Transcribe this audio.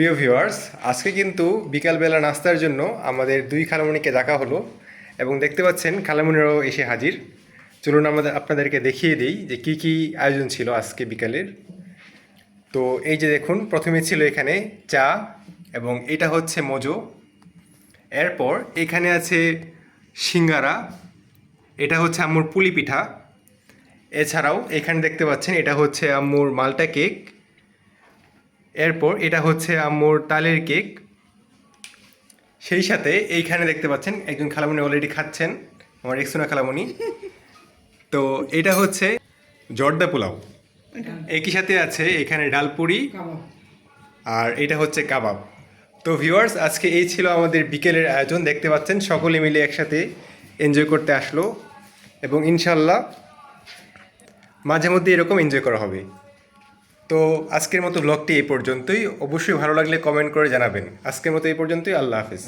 প্রিয় ভিউয়ার্স, আজকে কিন্তু বিকালবেলা নাস্তার জন্য আমাদের দুই খালামণিকে ডাকা হলো এবং দেখতে পাচ্ছেন খালামণিরাও এসে হাজির। চলুন আপনাদেরকে দেখিয়ে দিই যে কি কি আয়োজন ছিল আজকে বিকালের। তো এই যে দেখুন, প্রথমে ছিল এখানে চা এবং এটা হচ্ছে মজো। এরপর এখানে আছে সিঙ্গারা, এটা হচ্ছে আম্মুর পুলি পিঠা। এছাড়াও এখানে দেখতে পাচ্ছেন এটা হচ্ছে আম্মুর মালটা কেক। এরপর এটা হচ্ছে আম্মুর তালের কেক। সেই সাথে এইখানে দেখতে পাচ্ছেন একজন খালামণি অলরেডি খাচ্ছেন, আমার রেক্সোনা খালামণি। তো এটা হচ্ছে জর্দা পোলাও, একই সাথে আছে এখানে ডালপুরি আর এটা হচ্ছে কাবাব। তো ভিউয়ার্স, আজকে এই ছিল আমাদের বিকেলের আয়োজন। দেখতে পাচ্ছেন সকলে মিলে একসাথে এনজয় করতে আসলো এবং ইনশাল্লাহ মাঝে মধ্যে এরকম এনজয় করা হবে। তো আজকের মতো ব্লগটি এই পর্যন্তই। অবশ্যই ভালো লাগলে কমেন্ট করে জানাবেন। আজকের মতো এই পর্যন্তই। আল্লাহ হাফেজ।